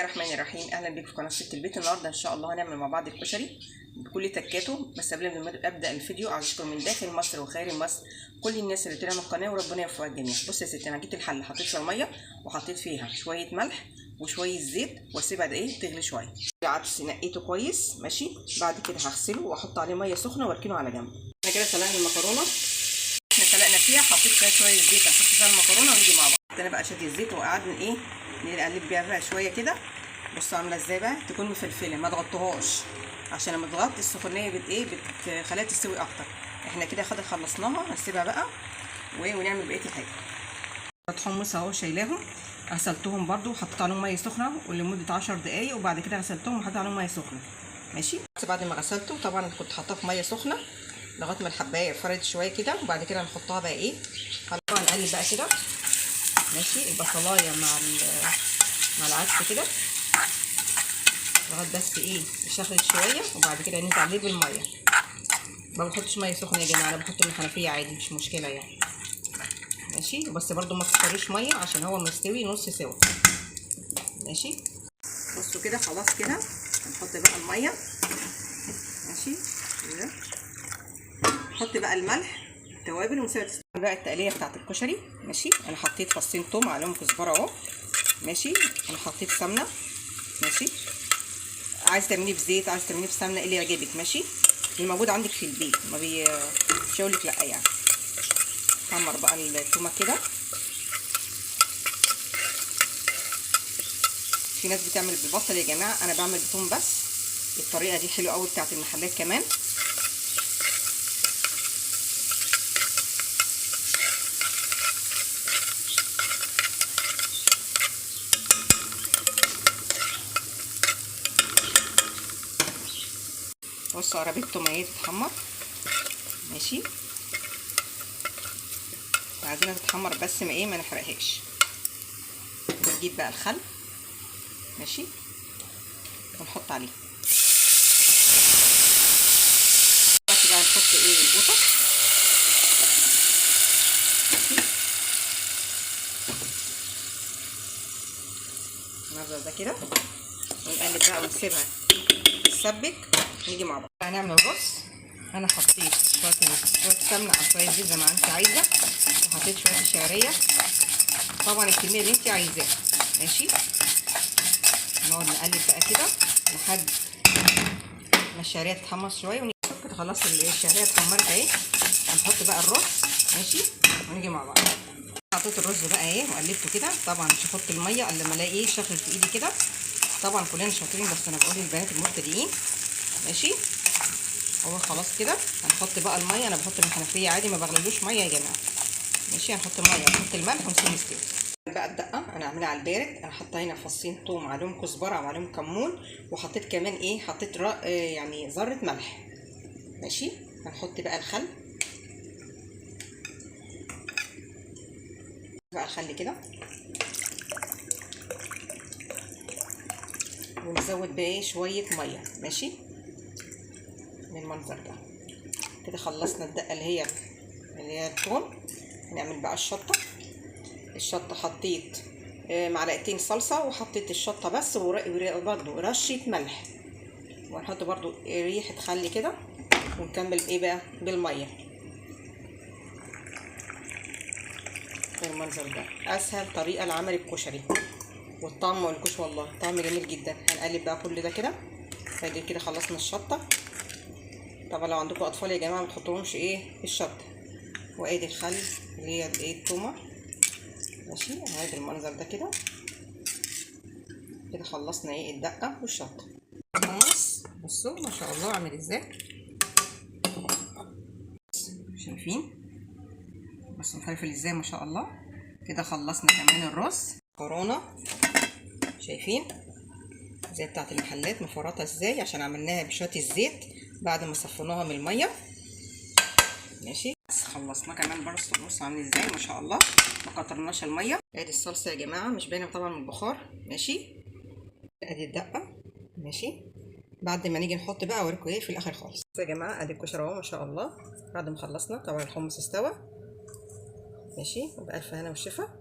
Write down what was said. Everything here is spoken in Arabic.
الرحمن الرحيم. اهلا بيكم في قناه ست البيت. النهارده ان شاء الله هنعمل مع بعض الكشري بكل تكاته. بس قبل ما ابدا الفيديو عايز اشكر من داخل مصر وخارج مصر كل الناس اللي بتدعم القناه وربنا يوفقها الجميع. بص يا ستي، انا جبت الحله حطيت فيها الميه وحطيت فيها شويه ملح وشويه زيت واسيبها تغلي شويه. العدس نقيته كويس ماشي، بعد كده هغسله واحط عليه ميه سخنه واركنه على جنب. احنا كده سلقنا المكرونه، احنا سلقنا فيها، حطيت فيها شويه زيت هحط فيها المكرونه ونيجي مع بعض. انا بقى شادي الزيت وقعدنا نقلب بيها بقى شويه كده. بصوا عامله ازاي بقى، تكون مفلفله ما تغطوهاش عشان لما تغطي السخونيه بتخليها تستوي اكتر. احنا كده خلصناها، هنسيبها بقى ونعمل بقيه الحاجه. حمص اهو شايلاهم، غسلتهم برده وحطيت عليهم ميه سخنه ولمده 10 دقايق، وبعد كده غسلتهم وحطيت عليهم ميه سخنه ماشي. بس بعد ما غسلته طبعا كنت حاطاه في ميه سخنه لغايه ما الحبايه فردت شويه كده، وبعد كده هنحطها بقى هنقلب بقى كده ماشي البصلايه مع العدس كده لغايه بس يشخص شويه، وبعد كده ننزل عليه بالميه. ما بحطش ميه سخنه يا جماعه، انا بحط من الحنفيه عادي مش مشكله يعني ماشي. بس برده ما تكتريش ميه عشان هو مستوي نص سوا ماشي. بصوا كده خلاص كده هنحط بقى الميه ماشي كده. نحط بقى الملح التوابل ونسيبها تستوي بقى. التقليه بتاعت الكشري ماشي، انا حطيت فصين توم عليهم كزبره اهو ماشي. انا حطيت سمنه ماشي، عايز تعمليه بزيت عايز تعمليه بسمنه اللي يعجبك ماشي، اللي موجود عندك في البيت مش هقولك لا يعني. حمر بقى التومه كده. في ناس بتعمل بالبصل يا جماعه، انا بعمل بتوم بس. الطريقه دي حلوه قوي بتاعت المحلات كمان. بصوا قربت التوميه تتحمر ماشي، عايزينها تتحمر بس ما نحرقهاش. نجيب بقى الخل ماشي ونحط عليه. دلوقتي بقى نحط القوطه ماشي، نفضل ده كده ونقلب بقى ونسيبها تسبك. نيجي مع بعض هنعمل الرز. انا حطيت شويه سمنه على شويه زيت زي ما انت عايزه، وحطيت شويه الشعريه طبعا الكميه اللي انت عايزاها ماشي. نقعد نقلب بقى كده لحد ما الشعريه تتحمص شويه كده. خلاص الشعريه اتحمرت اهي، هنحط بقى الرز ماشي ونيجي مع بعض. حطيت الرز بقى وقلبته كده. طبعا مش هحط الميه الا لما الاقي شغل في ايدي كده. طبعا كلنا شاطرين بس انا بقول للبنات المبتدئين ماشي. هو خلاص كده هنحط بقى الميه، انا بحط من الحنفيه عادي ما بغليلوش ميه يا جماعه ماشي. هنحط الميه ونحط الملح ونسيبه يستوي. بقى الدقه انا عاملاها على البارد. انا حاطه هنا فصين توم عليهم كزبره وعليهم كمون، وحطيت كمان حطيت يعني ذره ملح ماشي. هنحط بقى الخل بقى الخل كده، ونزود بقى شويه ميه ماشي من المنظر ده كده. خلصنا الدقه اللي هي الثوم. نعمل بقى الشطه حطيت معلقتين صلصه وحطيت الشطه بس، وبرده رشه ملح، وهنحط برده ريحه خل كده، ونكمل بقى بالميه بالمنظر ده. اسهل طريقه لعمل الكشري والطعم مقولكوش والله طعم جميل جدا. هنقلب بقى كل ده كده. ادي كده خلصنا الشطه. طبعا لو عندكم اطفال يا جماعه ما تحطولهمش الشطه. وادي الخل اللي هي التومه ماشي. هادي المنظر ده كده. كده خلصنا الدقه والشطه. خلاص بصوا ما شاء الله عامل ازاي، شايفين بس مفلفل ازاي ما شاء الله. كده خلصنا كمان الرز. مكرونه شايفين زي بتاعت المحلات مفرطه ازاي، عشان عملناها بشويه الزيت بعد ما صفيناها من الميه ماشي. بس خلصنا كمان برص النص عامل ازاي ما شاء الله، ما كترناش الميه. ادي الصلصه يا جماعه مش باينه طبعا من البخار ماشي. ادي الدقه ماشي. بعد ما نيجي نحط بقى اوريكم في الاخر خالص يا جماعه. ادي الكشري اهو ما شاء الله بعد ما خلصنا. طبعا الحمص استوى ماشي، وبألف هنا والشفا.